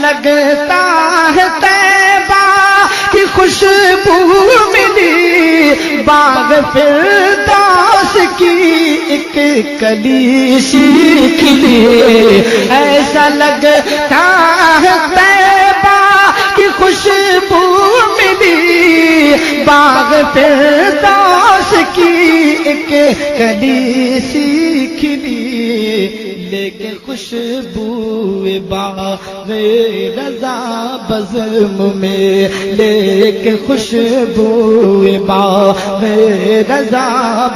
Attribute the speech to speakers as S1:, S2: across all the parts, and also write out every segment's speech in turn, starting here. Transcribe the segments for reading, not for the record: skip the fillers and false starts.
S1: لگتا ہے طیبہ کی خوشبو ملی، باغ فردوس کی ایک کلی سی کھلی، ایسا لگتا ہے طیبہ کی خوشبو ملی، باغ فردوس کی ایک کلی سی کھلی، لیکن خوشبو باغ رضا بزم میں، لیکن خوشبو باغ رضا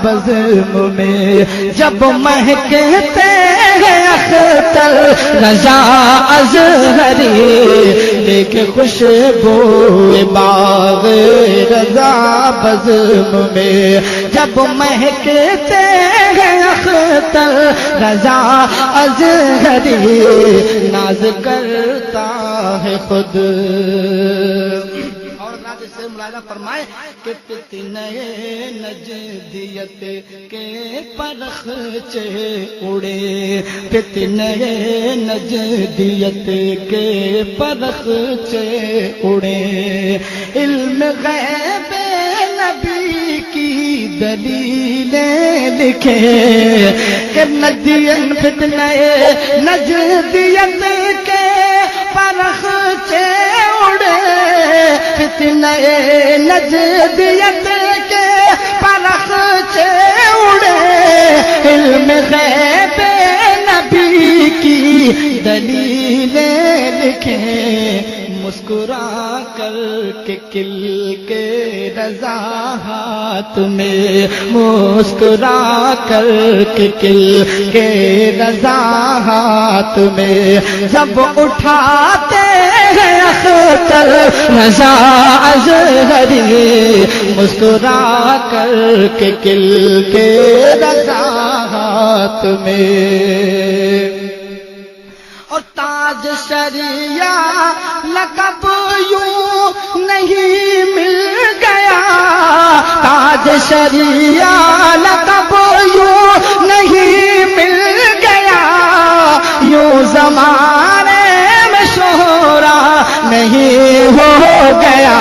S1: بزم میں، جب مہکتے ہیں اختر رضا ازہری، لیکن خوشبو باغ رضا بزم میں، جب مہکتے ہیں اختر رضا ازہری، ناز کرتا ہے خود۔ اور ناز سے ملاحظہ فرمائے کہ فتنہ نجدیت کے پرخچے اڑے، فتنہ نجدیت کے پرخچے اڑے، علم غیب نبی کی دلیلیں لکھے کہ فتنہ نجدیت کے پرخچے اڑے، فتنہ نجدیت کے پرخچے اڑے، علم غیب نبی کی دلیلیں لکھیں، مسکرا کر کے کل کے رضا ہاتھ میں، مسکرا کر کے کل کے رضا ہاتھ میں، جب اٹھاتے ہیں اختر رضا ازہری، مسکرا کر کے کل کے رضا ہاتھ میں، اور تاج شریعہ لقب یوں نہیں مل گیا، تاج شریعہ لقب یوں نہیں مل گیا، یوں زمانے میں شہرا نہیں ہو گیا،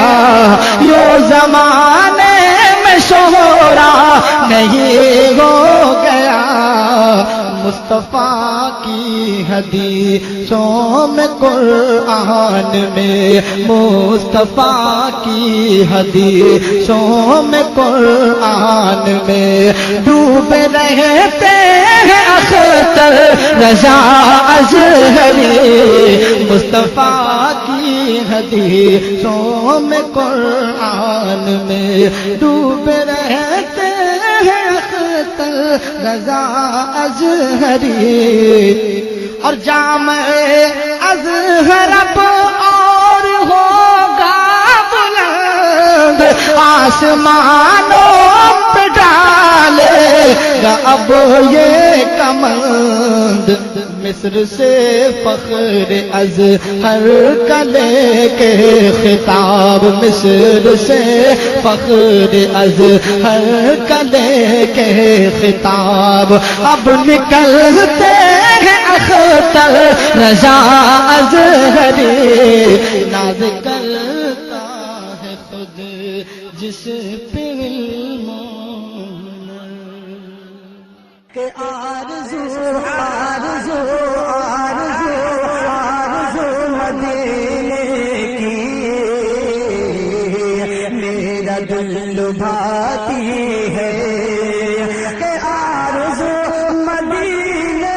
S1: یوں زمانے میں شہرا نہیں ہو گیا، مصطفیٰ کی حدیثوں میں قرآن میں، مصطفیٰ کی حدیثوں میں قرآن میں، ڈوب رہتے ہیں اختر رضا ازہری، مصطفیٰ کی حدیثوں میں قرآن میں، ڈوب رہتے ہیں اختر رضا ازہری، اور جامع ازہر اب اور ہوگا بلند، آسمانوں پہ ڈالے گا اب یہ کمند، مصر سے فخر ازہر کا لے کے خطاب، مصر سے فخر ازہر کا لے کے خطاب، اب نکلتے ہیں اختر رضا ازہری، ناز کرتا ہے خود جس پہ کہ آرزو آرزو آرزو آرزو مدینے کی، میرا دل لبھاتی ہے کہ آرزو مدینے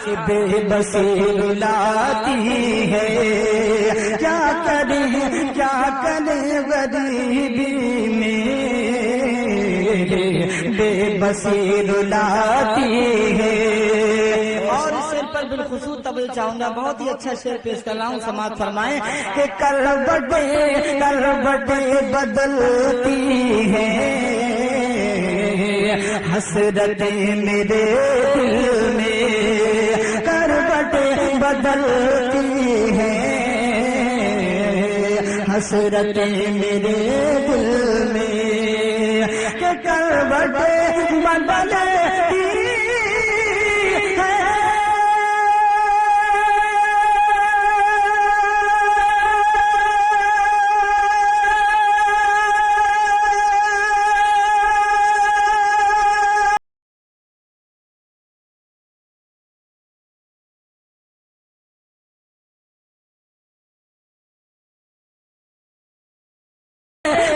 S1: کی، بے بسی رلاتی ہے، کیا کریں غریبی میں بے بسی رلاتی ہے۔ اور اس شعر پر بالخصوص توجہ چاہوں گا، بہت ہی اچھا شعر پیش کر رہا ہوں، سماعت فرمائیں کہ کروٹیں بدلتی ہیں، حسرتیں میرے دل میں کروٹیں بدلتی ہیں، حسرتیں میرے دل میں کہ کروٹیں بدلتی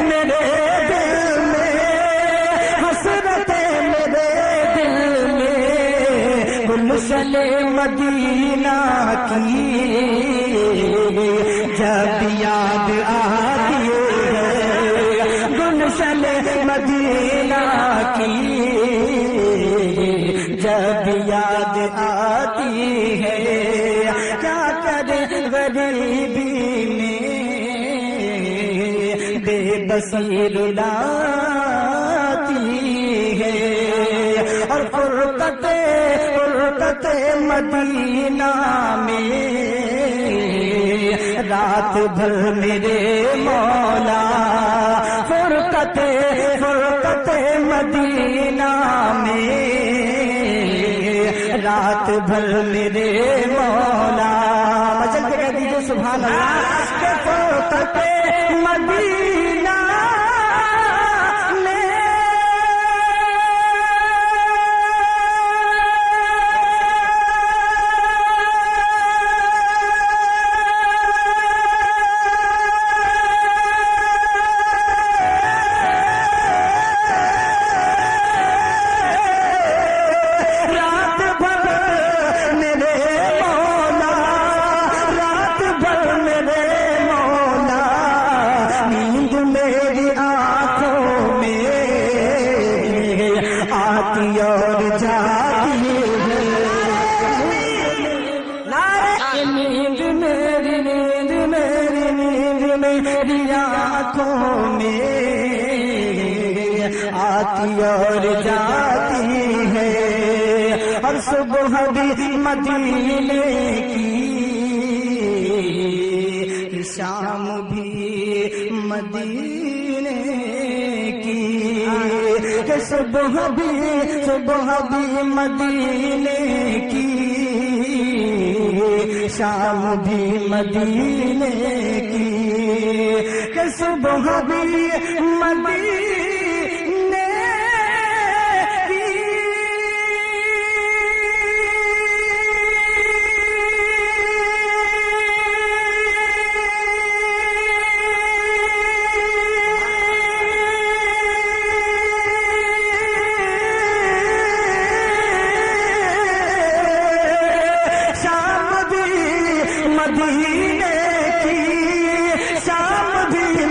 S1: میرے دل میں، حسرتیں میرے دل میں، گلشن مدینہ کی جب یاد آتی ہے، گلشن مدینہ کی جب یاد آتی ہے، کیا کرے غریبی میں بے بسی رلاتی ہے۔ اور فرقت مدینہ میں رات بھر میرے مولا، فرقت مدینہ میں رات بھر میرے مولا، مچل کے کہہ دیجیے سبحان اللہ، کہ فرقت مدینہ اور جاتی ہے، نیند میری آنکھوں میں آتی اور جاتی ہے، اور صبح بھی مدینے کی، شام بھی مدینے کی، کہ صبح بھی مدینے کی، شام بھی مدینے کی، کہ صبح بھی مدینے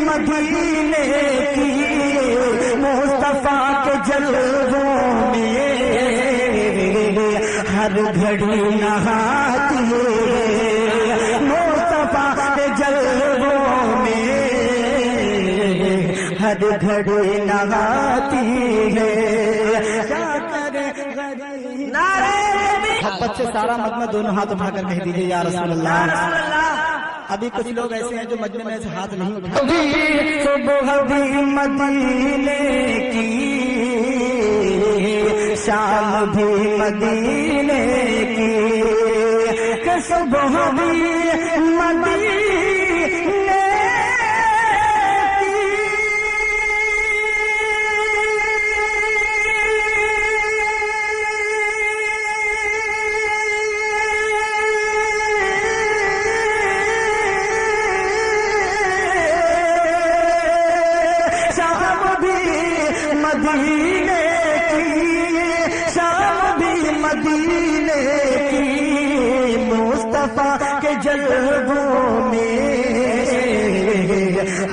S1: مدینے کی، مصطفیٰ کے جلووں میں ہر گھڑی نہاتی ہے، مصطفیٰ کے جلووں میں ہر گھڑی نہاتی ہے، کیا کرے غریب۔ محبت سے سارا مجمع دونوں ہاتھ اٹھا کر کہہ دیجیے یا رسول اللہ۔ ابھی کچھ لوگ ایسے ہیں جو مجمع میں سے ہاتھ نہیں اٹھاتے۔ صبح بھی مدینے کی، شام بھی مدینے کی، کہ صبح بھی مدینے مدینے کی، شام بھی مدینے کی، کے جلووں میں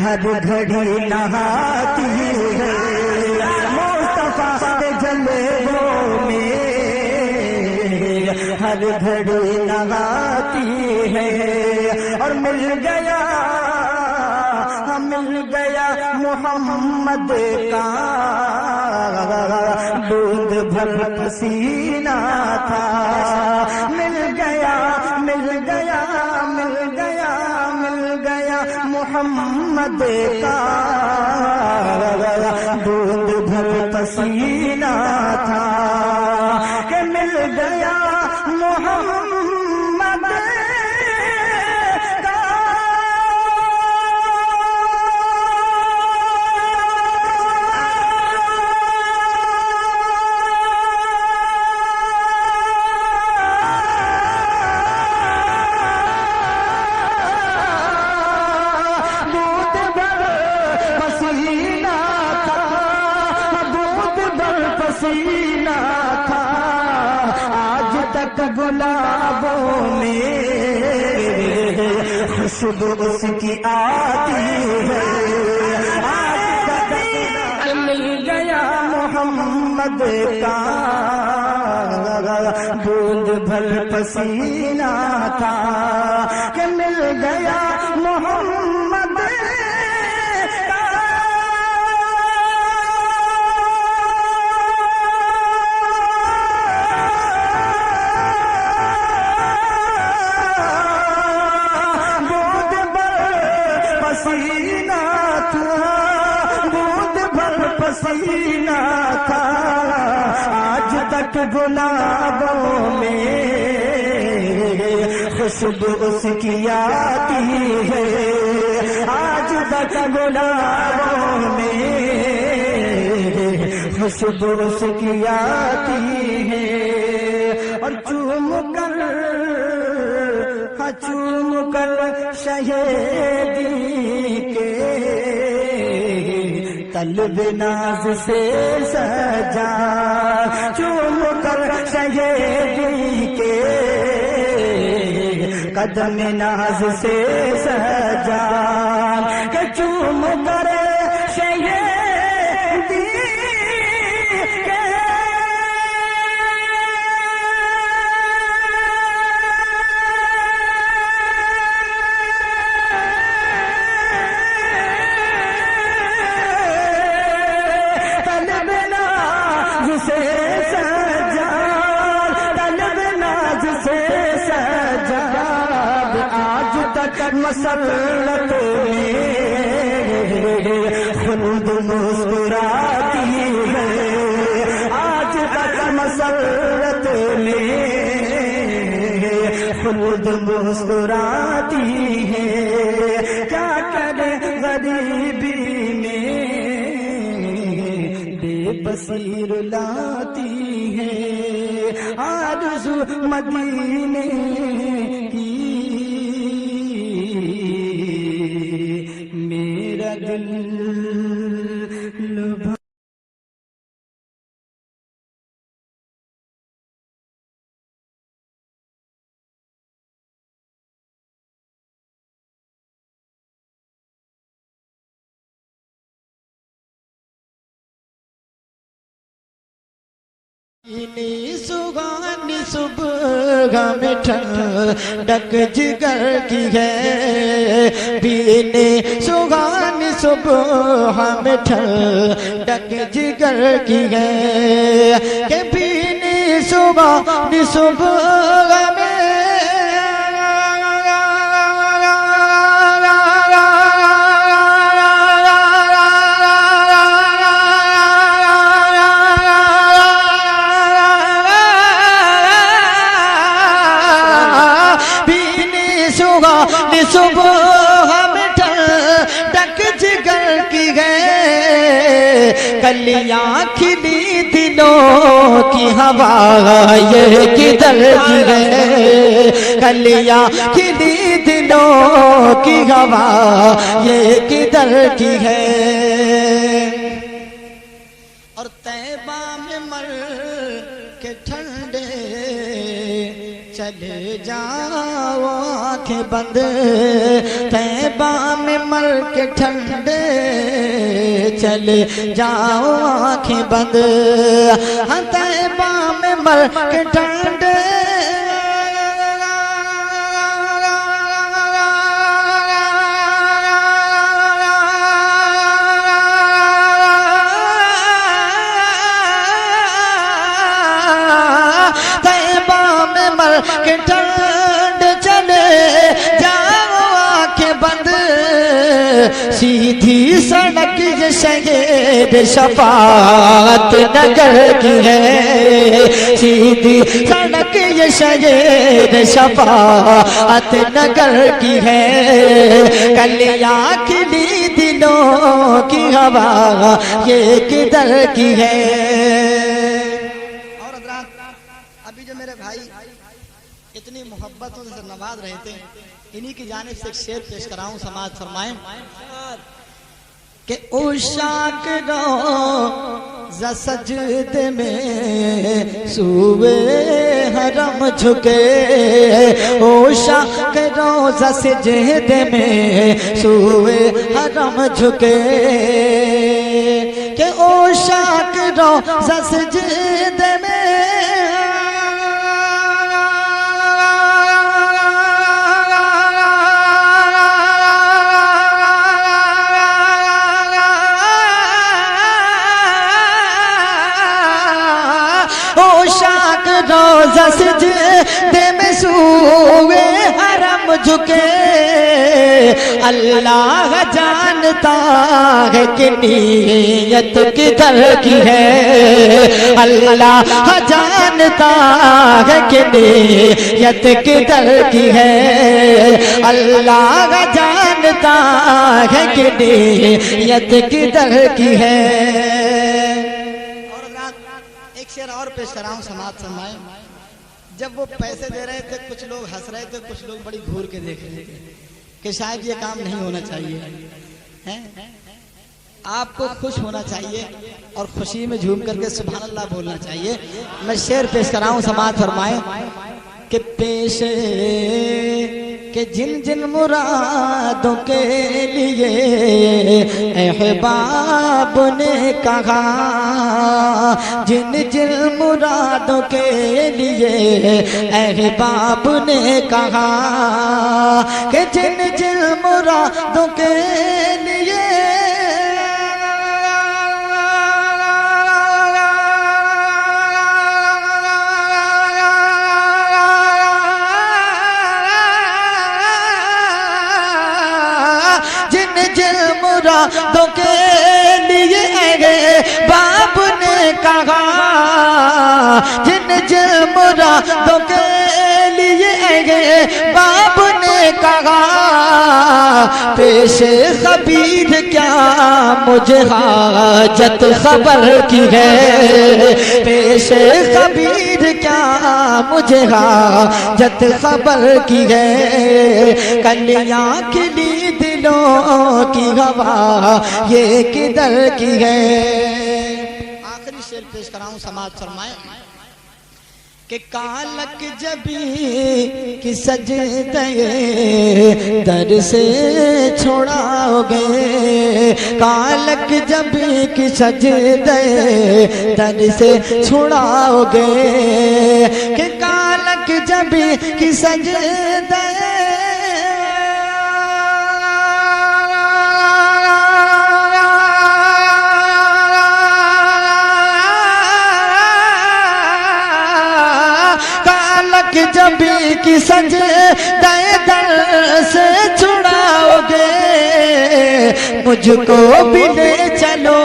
S1: ہر گھڑی نہاتی ہے، مصطفیٰ کے جلووں میں ہر گھڑی نہاتی ہے، اور مل گیا محمد کا بوند بھر پسینہ تھا، مل گیا محمد کا بوند بھر پسینہ تھا، کہ مل گیا محمد تھا، آج تک گلابوں میں خوشبو اس کی آتی ہے، آج تک مل گیا محمد کا بوند بھر پسینہ تھا، کہ مل گیا محمد پسینہ تھا، آج تک گلابوں میں خوشبو اس کی آتی ہے، آج تک گلابوں میں خوشبو اس کی آتی ہے، اور چوم کر شہیدی کے طلب ناز سے سجا، چوم کر شہیدی کے قدم ناز سے سجا، کہ چوم کر شہیدی کے مسلط میں خلد مسکراتی ہے، آج تک مسلط میں خلد مسکراتی ہے، کیا کرے غریبی میں بے بصیر لاتی ہے، آرزو مدینے کی میرا دل لبھا۔ سگانی صبح میں ٹھنڈک جگر کی ہے، پینے سگانی صبح میں ٹھنڈک جگر کی ہے، کہ پینے سگانی صبح میں صبح میں ٹھنڈک جگر کی ہے، کلیاں کھلی دلوں کی ہوا یہ کدھر کی ہے، کلیاں کھلی دلوں کی ہوا یہ کدھر کی ہے، اور طیبہ میں مر کے ٹھنڈے چلے جاؤ آنکھیں بند طیبہ میں مر کے ٹھنڈے چلے جاؤ آنکھیں بند ہاں طیبہ میں مر کے ٹھنڈے کہ ٹھنڈ چلے جاؤ آنکھیں بند سیدھی سڑک یہ شہید شفاعت نگر کی ہے سیدھی سڑک یہ شہید شفاعت نگر کی ہے کلیاں کھلی دلوں کی ہوا یہ کدھر کی ہے اتنی محبتوں سے نواز رہے تھے انہی کی جانب سے ایک شعر پیش کراؤں سماعت فرمائیں کہ عشاق روضہ سجدے میں سوئے حرم جھکے عشاق روضہ سجدے میں سوئے حرم جھکے کہ عشاق روضہ سجدے میں روضہ سجدے میں سوئے حرم جھکے اللہ جانتا ہے کہ نیت کدھر کی ہے اللہ جانتا ہے کہ نیت کدھر کی ہے اللہ جانتا ہے کہ نیت کدھر کی ہے شعر اور پیش کراؤں سماعت فرمائیں جب وہ پیسے دے رہے تھے کچھ لوگ ہنس رہے تھے کچھ لوگ بڑی گھور کے دیکھ رہے تھے کہ شاید یہ کام نہیں ہونا چاہیے آپ کو خوش ہونا چاہیے اور خوشی میں جھوم کر کے سبحان اللہ بولنا چاہیے میں شعر پیش کراؤں سماعت فرمائیں کہ پیش کہ جن جن مرادوں کے لیے احباب نے کہا جن جن مرادوں کے لیے احباب نے کہا کہ جن جن مرادوں کے لیے مرادوں کے لیے احباب نے کہا جن جن مرادوں کے لیے احباب نے کہا پیش خبیر کیا مجھے حاجت خبر کی ہے پیش خبیر کیا مجھے حاجت خبر کی ہے کلیاں کھلی دلوں کی ہوا یہ کدھر کی ہے آخری شعر پیش کراؤں سماعت فرمائیں کہ کالک جبی کی سجدے در سے چھوڑاؤ گے کالک جبی کی سجدے در سے چھوڑاؤ گے کہ کالک جبی کی سجدے جبی کی سجدے در سے چھڑاؤ گے مجھ کو بھی لے چلو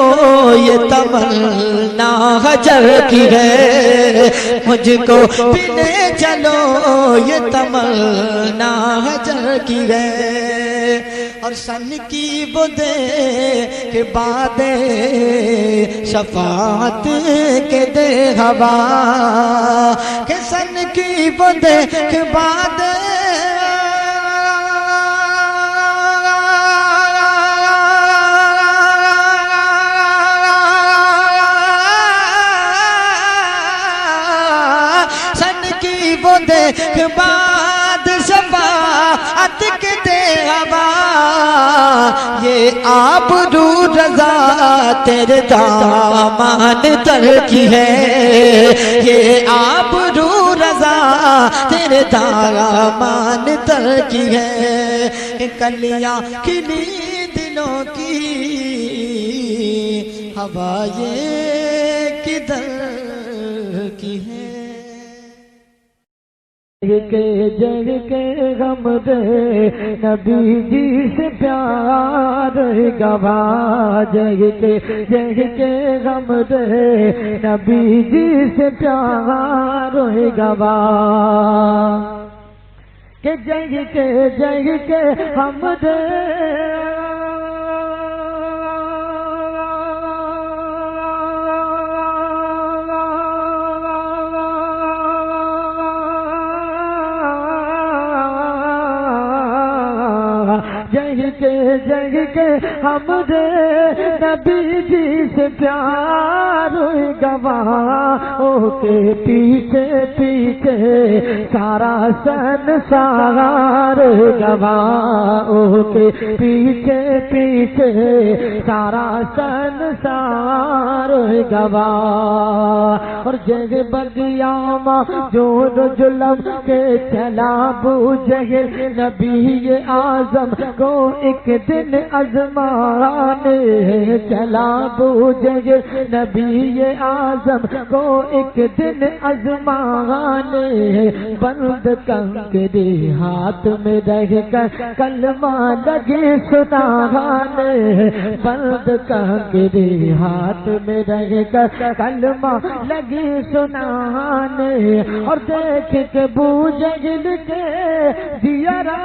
S1: یہ تمنا حجر کی ہے مجھ کو بھی لے چلو یہ تمنا حجر کی ہے اور سن کی وہ دے کہ بعد شفاعت کے دے ہوا کہ سن کی وہ دے کہ بعد سن کی وہ دیکھ بعد شفاعت کے دے ہوا، یہ آبرو رضا تیرے دامان تر کی ہے، یہ آبرو رضا تیرے دامان تر کی ہے، کلیاں کھلی دلوں کی ہوا یہ کدھر کی ہے؟
S2: جگ کے غم دے نبی جی سے پیار گواہ، جگ کے غم دے نبی جی سے پیار گواہ، کہ جگ کے غم دے جگ کے حمد نبی جی سے پیار گواہ، او کے پیچھے پیچھے سارا سنسار گواہ، او کے پیچھے پیچھے سارا سنسار گواہ، اور جگ بگیاما جو ظلم کے چلا بو جہل نبی اعظم کو ایک دن ازمانے چلا بو جہل نبی اعظم کو ایک دن ازمانے، بند کنکری ہاتھ میں رہ کر کلمہ لگے سنانے، بند کنکری ہاتھ میں رہ کر کلمہ لگے سنانے، اور دیکھ کے بو جہل کے دیارا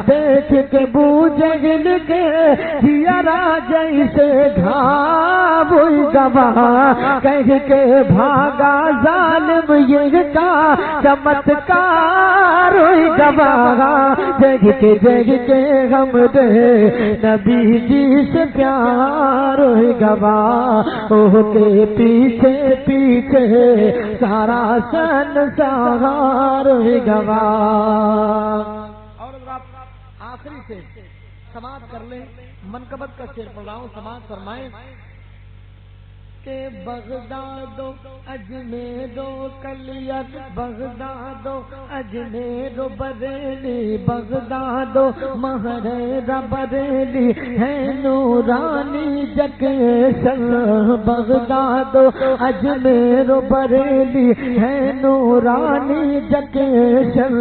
S2: دیکھ کے بو جہل کے دیارا جیسے گھاو گواہ، کہہ کے بھاگا ظالم یہ کا چمتکار گواہ، جگ کے غم دے نبی جی سے پیار گواہ، اوہ کے پیچھے پیچھے سارا سنسار گواہ۔ آخری سے سماعت کر لیں، منقبت کا شعر پڑھ رہا ہوں، سماعت فرمائیں کہ بغداد و اجمیر و کلیت، بغداد و اجمیر و بریلی، بغداد و مہریر بریلی ہے نورانی جکیشن، بغداد و اجمیر و بریلی ہے نورانی جکیشن،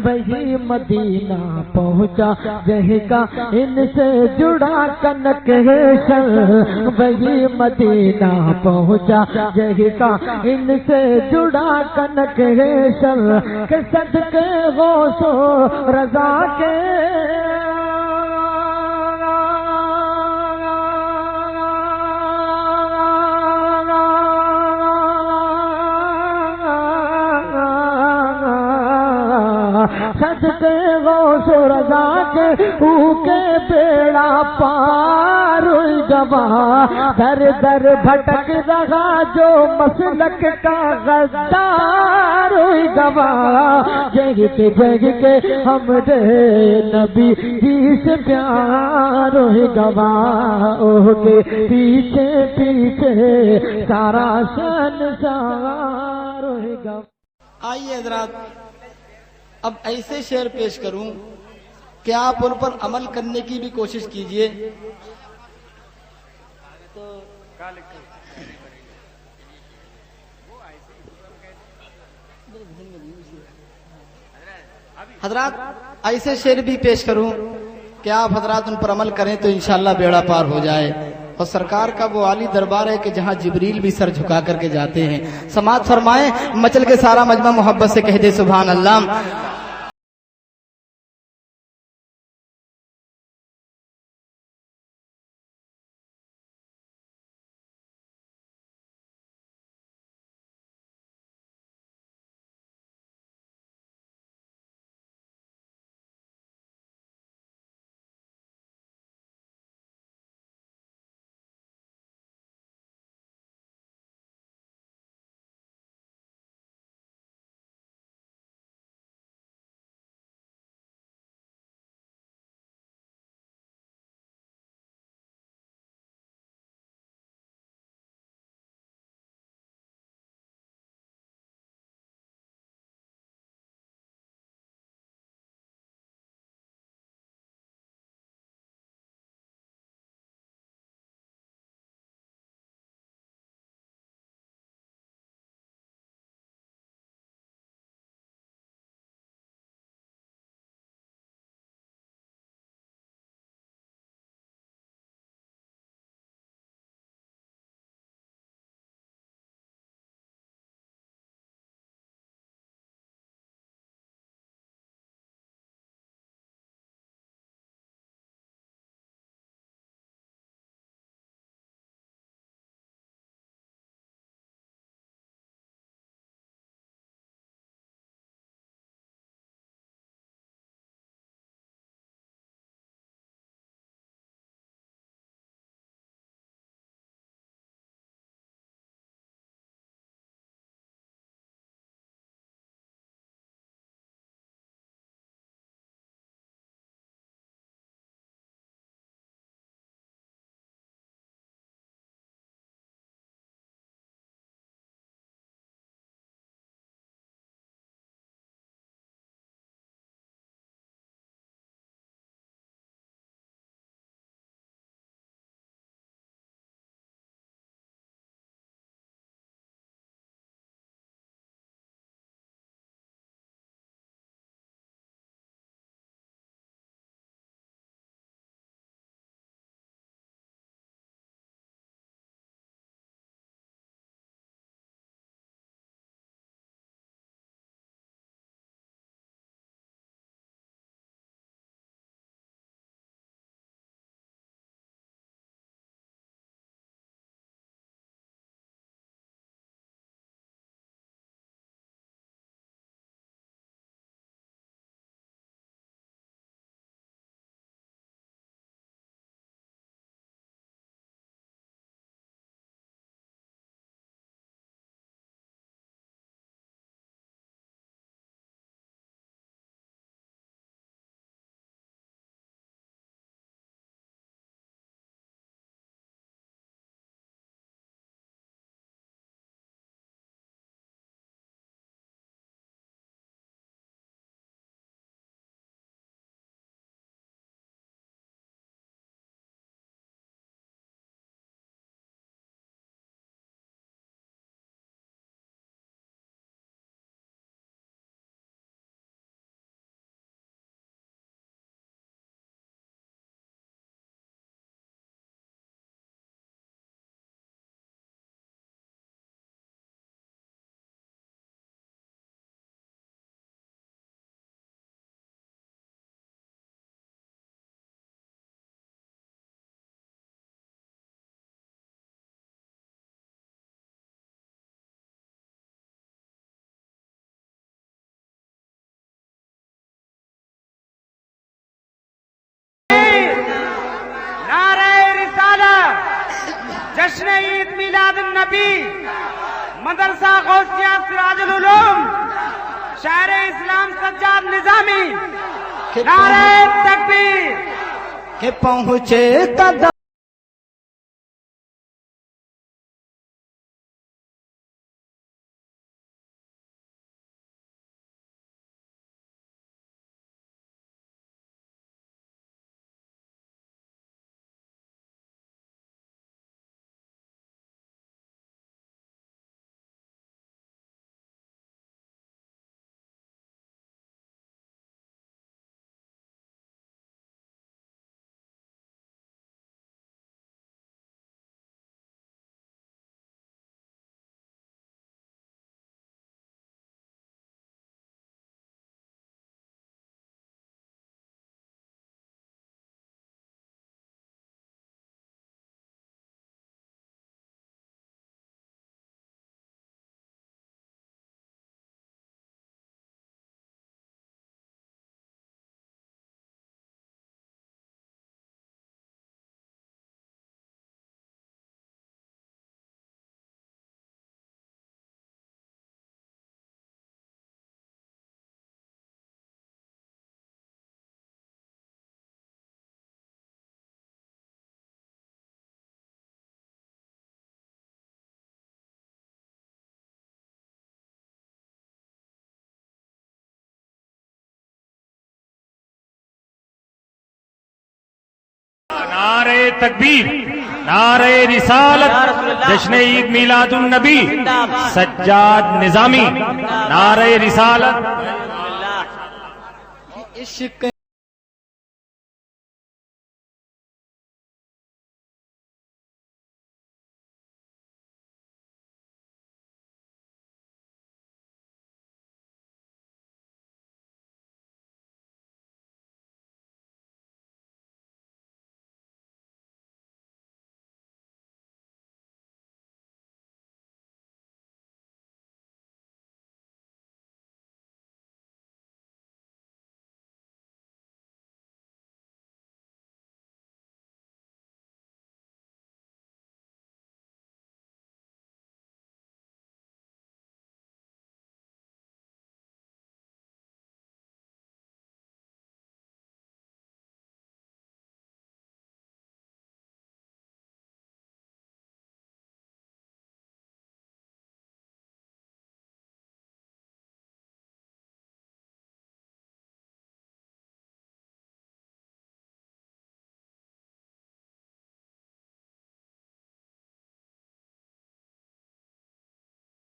S2: وہی مدینہ پہنچا جہ کا ان سے جڑا کنکشن، وہی مدینہ پہنچا جہ کا ان سے جڑا کنکشن، کہ صدقے غوث و رضا کے صدقے غوث و رضا کے او کے بیڑا پار گواہ، در در بھٹک رہا جو مسلک کا غدار گواہ، جگ کے ہم دے نبی جی سے پیار گواہ، اوہ کے پیچھے پیچھے سارا سنسار گواہ۔
S1: آئیے حضرات، اب ایسے شعر پیش کروں کہ آپ ان پر عمل کرنے کی بھی کوشش کیجئے۔ حضرات ایسے شعر بھی پیش کروں کہ آپ حضرات ان پر عمل کریں تو انشاءاللہ بیڑا پار ہو جائے، اور سرکار کا وہ عالی دربار ہے کہ جہاں جبریل بھی سر جھکا کر کے جاتے ہیں۔ سماعت فرمائیں، مچل کے سارا مجمع محبت سے کہہ دے سبحان اللہ۔
S3: میلاد النبی مدرسہ غوثیہ سراج العلوم شاعر اسلام سجاد نظامی نعرہ تکبیر
S1: کہ پہنچے قدم
S4: نعرہ تکبیر، نعرہ رسالت، جشن عید میلاد النبی سجاد نظامی، نعرہ رسالت۔
S1: عشق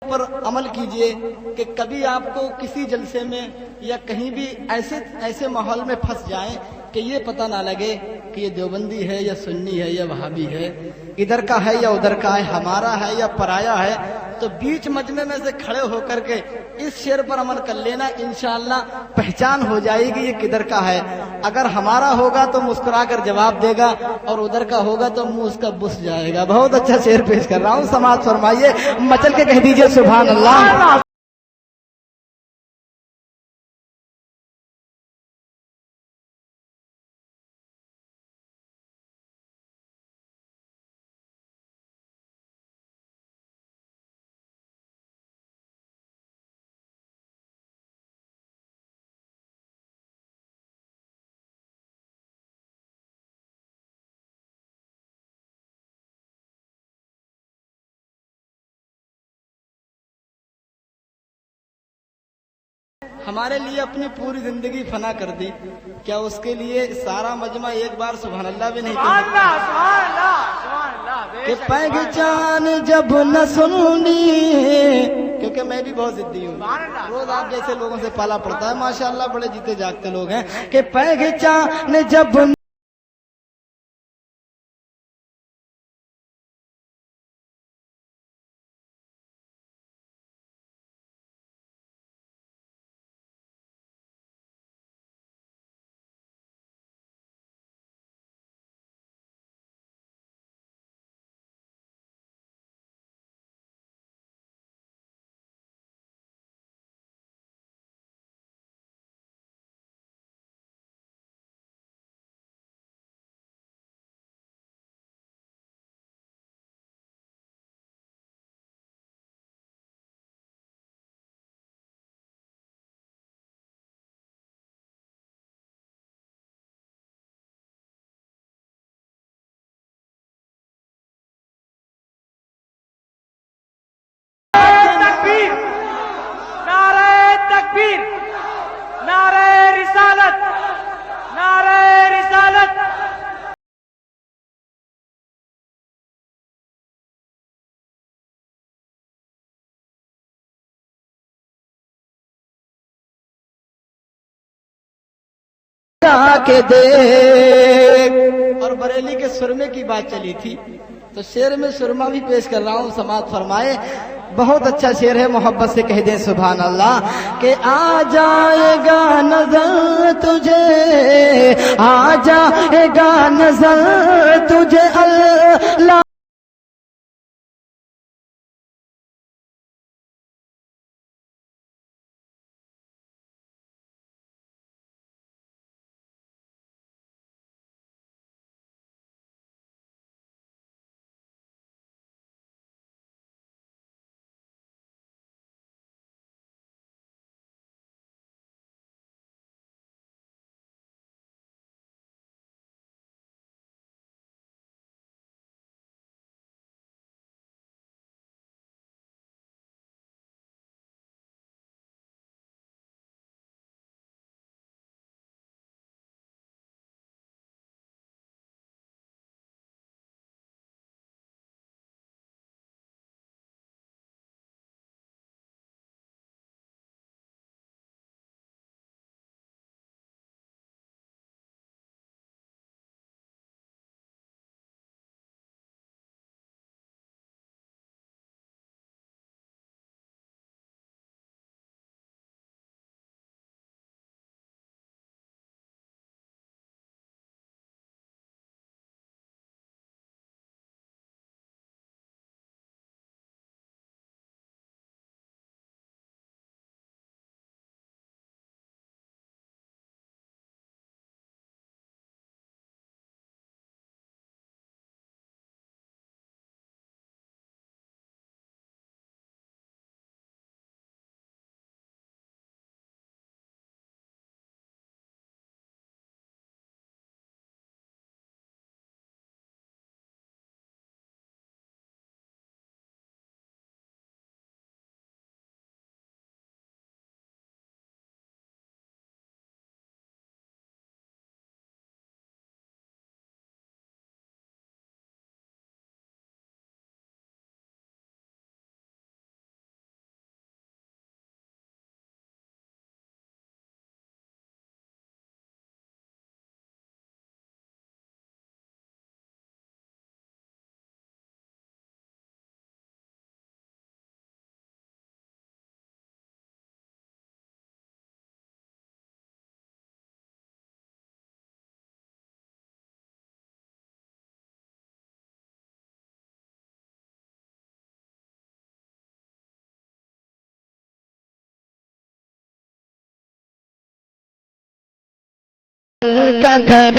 S1: پر عمل کیجئے کہ کبھی آپ کو کسی جلسے میں یا کہیں بھی ایسے ماحول میں پھنس جائیں کہ یہ پتہ نہ لگے کہ یہ دیوبندی ہے یا سنی ہے یا وہابی ہے، ادھر کا ہے یا ادھر کا ہے، ہمارا ہے یا پرایا ہے، تو بیچ مجمع میں سے کھڑے ہو کر کے اس شعر پر عمل کر لینا، انشاءاللہ پہچان ہو جائے گی یہ کدھر کا ہے۔ اگر ہمارا ہوگا تو مسکرا کر جواب دے گا، اور ادھر کا ہوگا تو منہ اس کا بس جائے گا۔ بہت اچھا شعر پیش کر رہا ہوں، سماعت فرمائیے، مچل کے کہہ دیجئے سبحان اللہ۔ ہمارے لیے اپنی پوری زندگی فنا کر دی، کیا اس کے لیے سارا مجمع ایک بار سبحان اللہ بھی نہیں کہہ سکتا؟ کہ پہچان جب نہ سنی، کیونکہ میں بھی بہت ضدی ہوں، روز آپ جیسے لوگوں سے پالا پڑتا ہے، ماشاءاللہ بڑے جیتے جاگتے لوگ ہیں، کہ پہچان جب
S3: تکبیر نعرہ رسالت نعرہ رسالت
S1: کے دیکھ. اور بریلی کے سرمے کی بات چلی تھی تو شعر میں سرما بھی پیش کر رہا ہوں، سماعت فرمائے. بہت اچھا شعر ہے، محبت سے کہہ دیں سبحان اللہ. کہ آ جائے گا نظر تجھے، آ جائے گا نظر تجھے اللہ
S2: کا گھر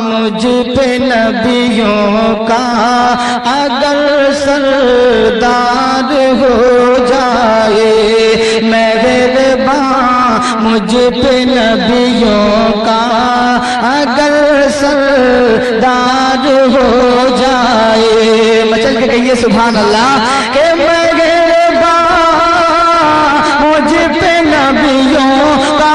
S1: مجھ پہ نبیوں کا اگر سردار ہو جائے، مہربان مجھ پہ نبیوں کا اگر سردار ہو جائے، مچل کے کہیے سبحان اللہ کہ مہربان مجھ پہ نبیوں کا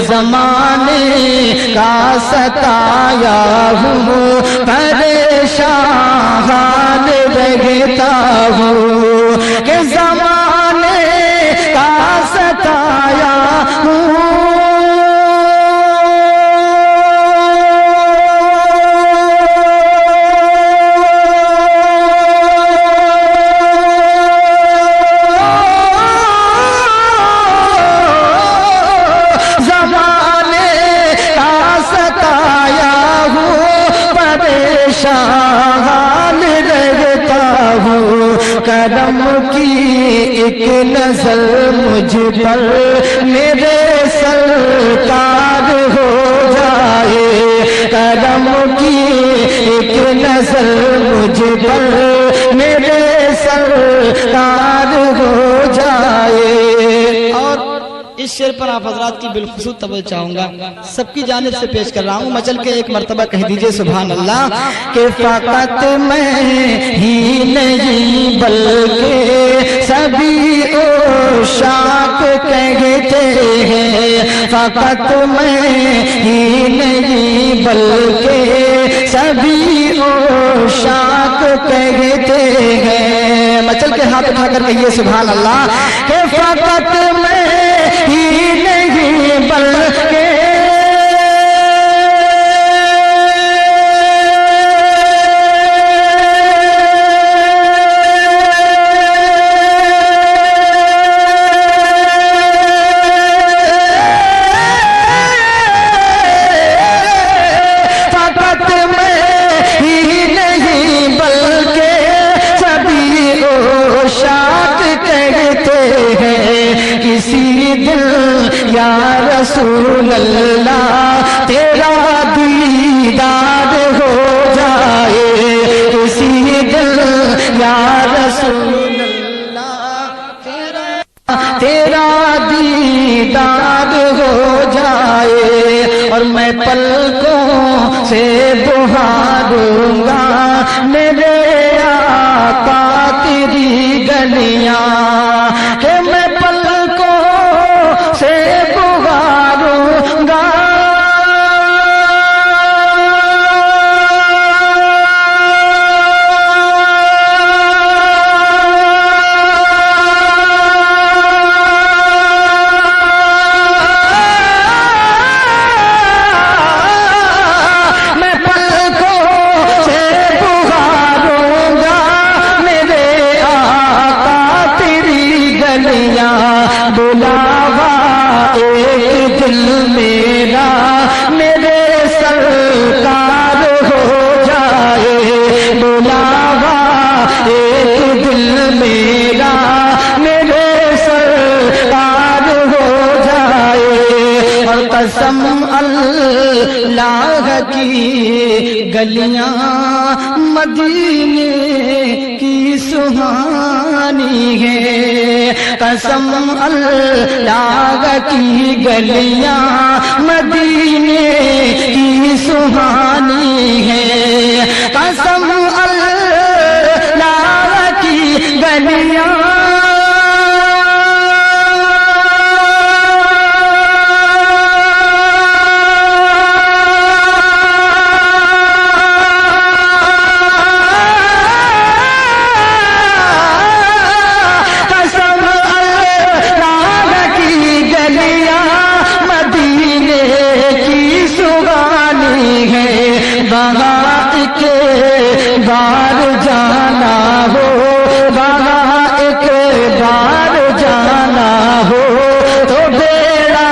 S1: زمانے کا ستایا ہوں پریشان حال رہتا ہوں کہ زمانے کا ستایا ہوں حال رہتا ہوں، کرم کی ایک نظر مجھ پر میرے سرکار ہو جائے، کرم کی ایک نظر مجھ پر میرے سرکار ہو جائے۔ اور اس شعر پر آپ حضرات کی بالخصوص توجہ چاہوں گا، سب کی جانب سے پیش کر رہا ہوں، مچل کے ایک مرتبہ کہہ دیجئے سبحان اللہ کہ فقط میں ہی نہیں بلکہ سبھی عشاق کہتے ہیں، فقط میں ہی نہیں بلکہ سبھی عشاق کہتے ہیں، مچل کے ہاتھ اٹھا کر کہیے سبحان اللہ کہ فقط میں ہی نہیں بلکہ یا رسول اللہ تیرا دیدار ہو جائے، کسی دل یا رسول اللہ تیرا دیدار ہو جائے، اور میں پلکوں سے بہاروں گا میرے آقا تیری گلیاں، کہ میں پلکوں سے بہاروں گا میں پلکوں سے بہاروں گا میرے آقا تیری گلیاں، بلاوا ایک دل میرا میرے سرکار ہو جائے، بلاوا ایک دل میرا میرے سرکار ہو جائے، اور قسم اللہ کی گلیاں مدینے کی سہانی ہے، قسم اللہ کی گلیاں مدینے کی سہانی ہے، قسم اللہ کی گلیاں
S2: وہاں ایک بار جانا ہو، وہاں ایک بار جانا ہو تو بیڑا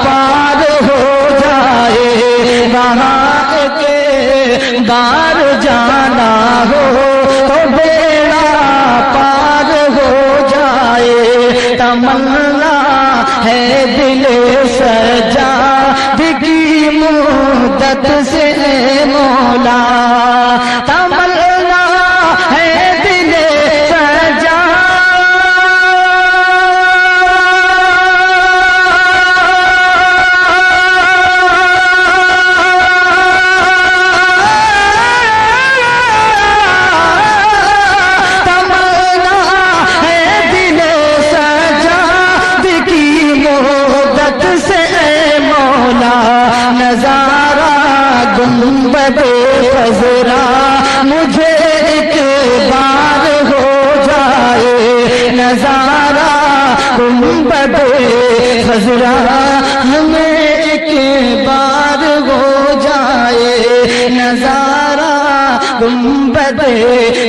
S2: پار ہو جائے، وہاں ایک بار جانا ہو تو بیڑا پار ہو جائے، تمنا ہے دل سجاد کی مدت سے مولا، تمنا ہے دل سجاد گنبد خضرا مجھے ایک بار ہو جائے، نظارہ گنبد خضرا ہمیں ایک بار ہو جائے، نظارہ گنبد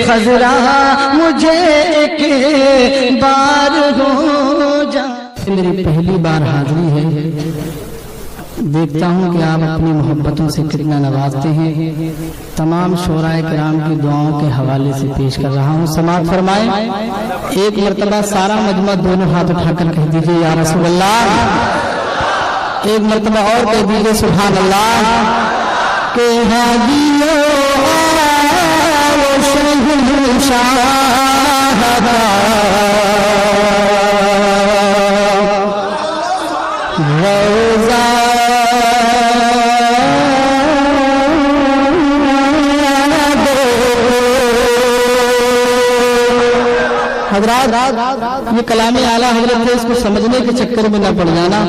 S2: خضرا مجھے ایک بار ہو جائے۔
S1: میری پہلی بار حاضری ہے، دیکھتا ہوں کہ آپ اپنی محبتوں سے کتنا نوازتے ہیں، تمام شعراء کرام کی دعاؤں کے حوالے سے پیش کر رہا ہوں، سماعت فرمائیں۔ ایک مرتبہ سارا مجمع دونوں ہاتھ اٹھا کر کہہ دیجیے یا رسول اللہ، ایک مرتبہ اور کہہ دیجیے سبحان اللہ، کہ ہادیوں حضرات یہ کلام اعلیٰ حضرت ہے، اس کو سمجھنے کے چکر میں نہ پڑ جانا،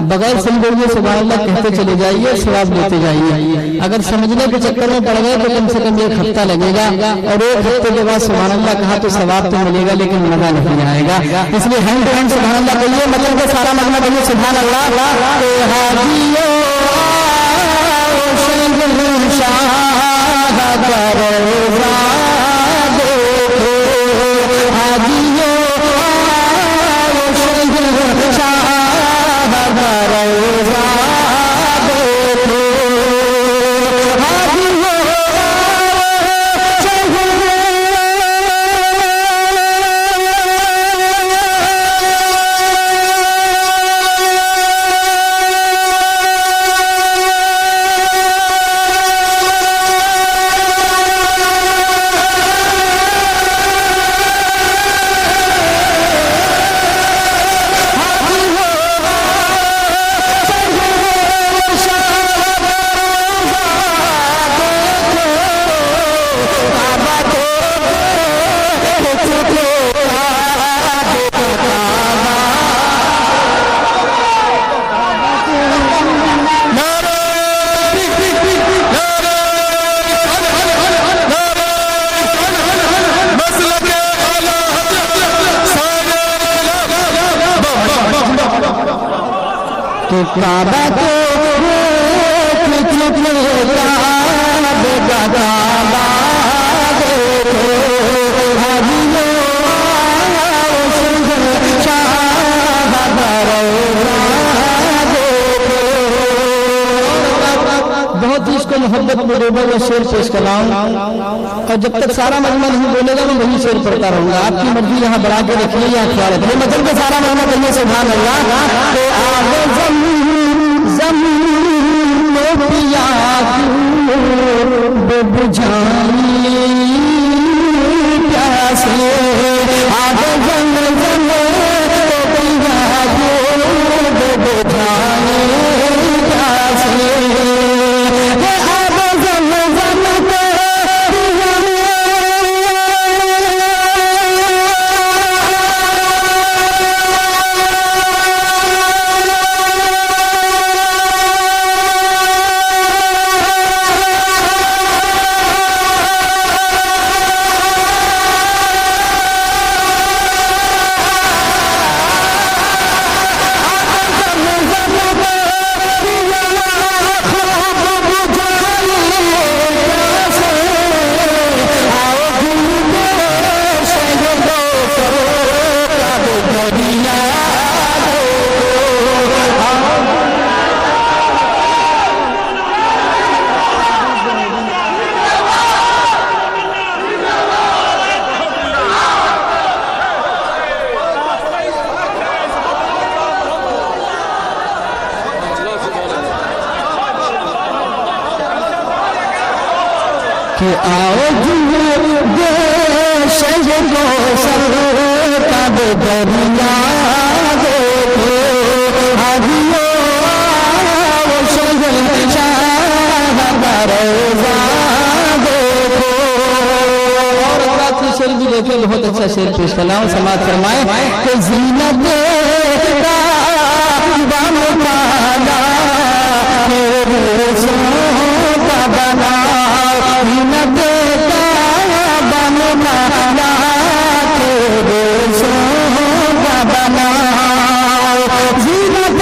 S1: بغیر سمجھے سبحان اللہ کہتے چلے جائیے، ثواب لیتے جائیے، اگر سمجھنے کے چکر میں پڑ گئے تو کم سے کم ایک ہفتہ لگے گا، اور ایک ہفتے کے بعد سبحان اللہ کہا تو ثواب تو ملے گا لیکن مزہ نہیں آئے گا، اس لیے ہینڈ ٹو ہینڈ سبحان اللہ کہیے، مطلب کہ سارا مغنا کہیے سبحان اللہ۔ کعبہ کو بہت ہی اس کو محبت میں ڈوبا ہوا شعر پیش کراؤں، اور جب تک سارا مجمع نہیں بولے گا میں وہی شعر پڑھتا رہوں گا، آپ کی مرضی یہاں بڑھا کے رکھیے یا خیال رکھیے، مطلب کہ سارا مجمع کہیے سبحان اللہ، کہ آگ زمین میں پیا بجھانی پیاسے، آگ زمین کہ آؤ دے شہ کو سر کب دریا دیکھو آدھیو آؤ شہ شاہ روزہ دیکھو. اور رات کی شعر بھی دیکھیں بہت اچھا شعر پیش کرنا ہوں سماعت فرمائیں کہ زینت بام پالا کا بنا زینت بام پالا کا بنا زینت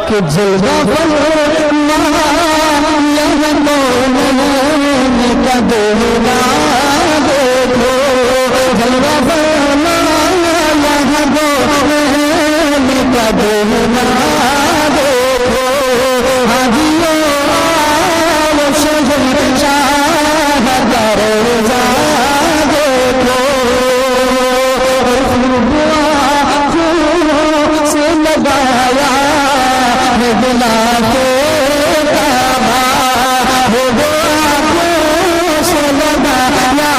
S1: کہ جلوہ فرما یہاں مومن کا دورہ دیکھو جلوہ فرما یہاں مومن کا دورہ دیکھو حاجیوں آؤ شہنشاہ کا روزہ دیکھو خوبیاں سے لگایا بلا کے کعبہ ہو گیا سے لگایا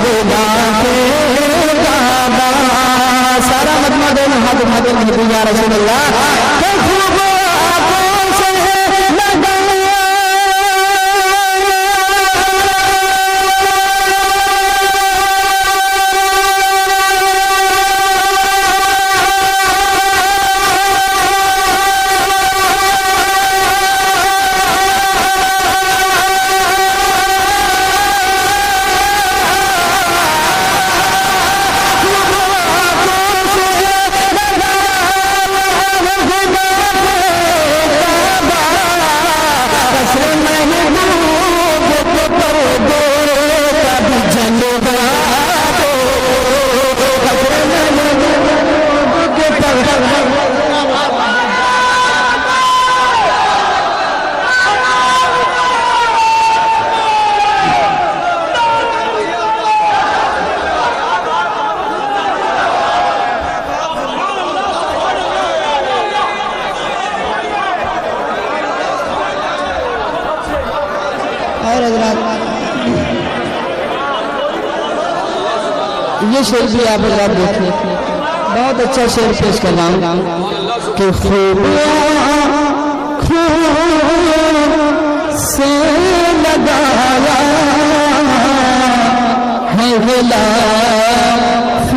S1: بلا کے کعبہ. سارا مجمع دونوں ہاتھ اٹھا کے کہتے ہیں یا رسول اللہ کہ خوب آنکھوں سے لگایا یہ شعر بھی آپ حضرات دیکھیں بہت اچھا شعر پیش کر رہا ہوں کہ خوبیاں خوب سے لگایا ہے غلاف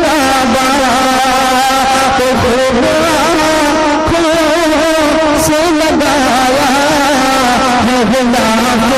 S1: کعبہ کہ خوبیاں خوب سے لگایا ہے غلاف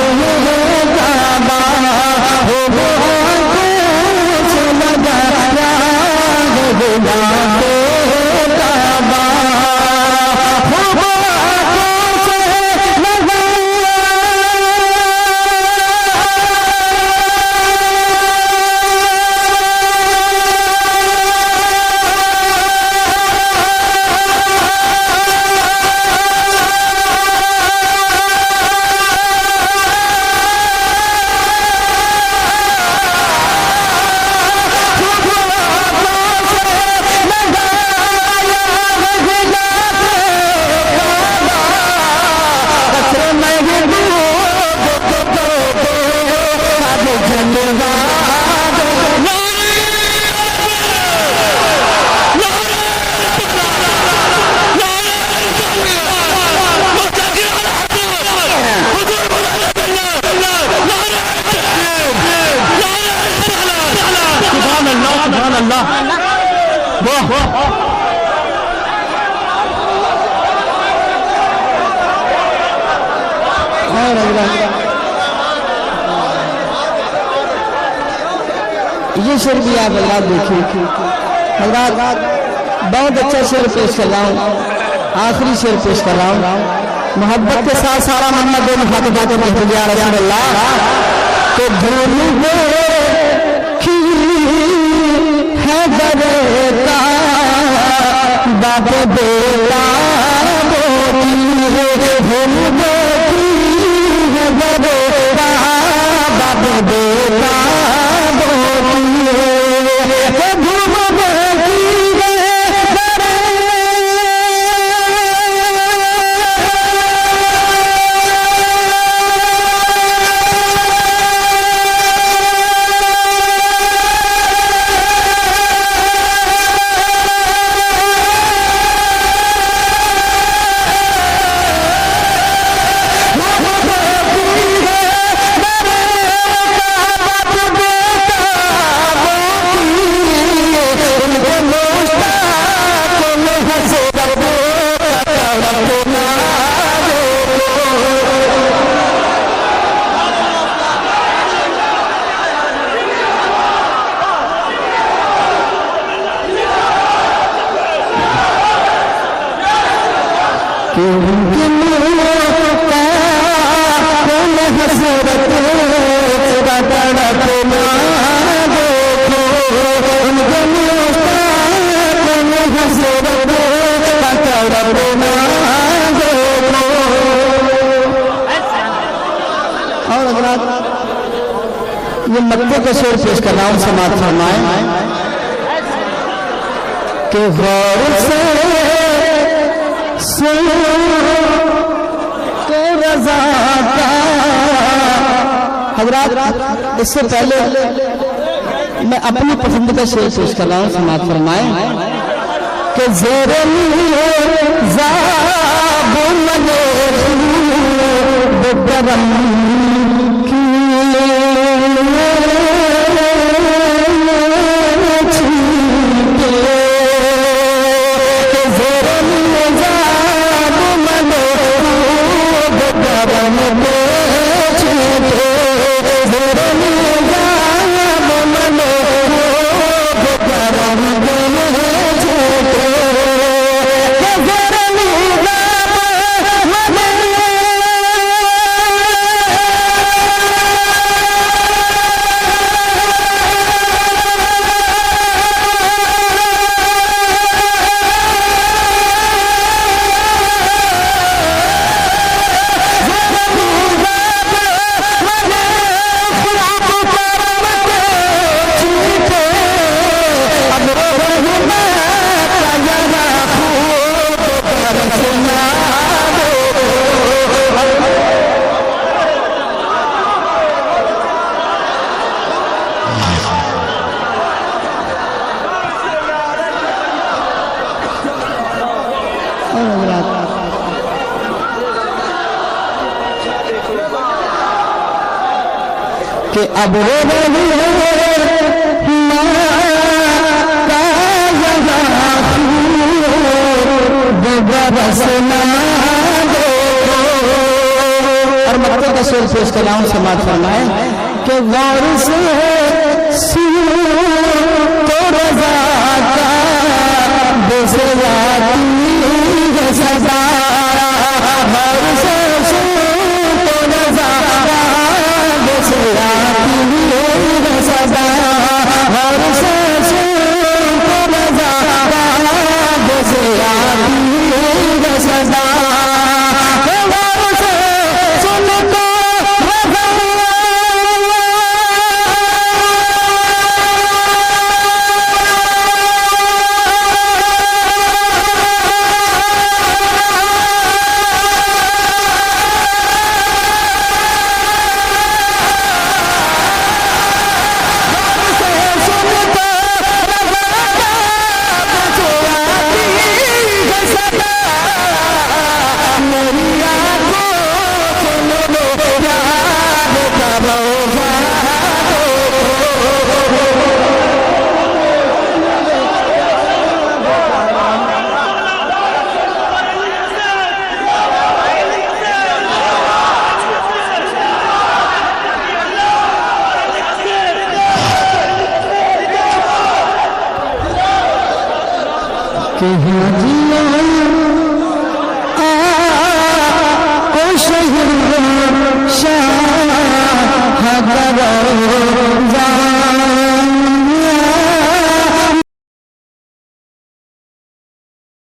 S1: یہ شعر بھی آپ حضرات دیکھیے حضرات، بہت اچھا شعر پیش کر رہا ہوں، آخری شعر پیش کر رہا ہوں، محبت کے ساتھ سارا محمد دونوں ہاتھ اٹھا کے کہتے یا رسول اللہ کہ دھول دیکھی ہے درے کا باپ بیٹا بوتی ہے، دھول دیکھی ہے درے کا باپ بیٹا بوتی ہے، دھول دیکھی ہے درے یہ مکے کا شعر پیش کر رہا ہوں، سماعت فرمائیں کہ غور سے سنو کہ رضا کا حضرات، اس سے پہلے میں اپنی پسند کا شعر پیش کر رہا ہوں، سماعت فرمائیں کہ زیر زاب منے بگرم کہ اب اور مکے کا شعر پیش کر رہا ہوں، سماعت فرمائیں کہ غور سے سنو تو رضا کا بسراتی ہے سزا، غور سے سنو تو رضا کا بسراتی ہے سزا، غور سے سنو تو رضا کا بسراتی ہے سزا،
S2: کہ حاجی آیا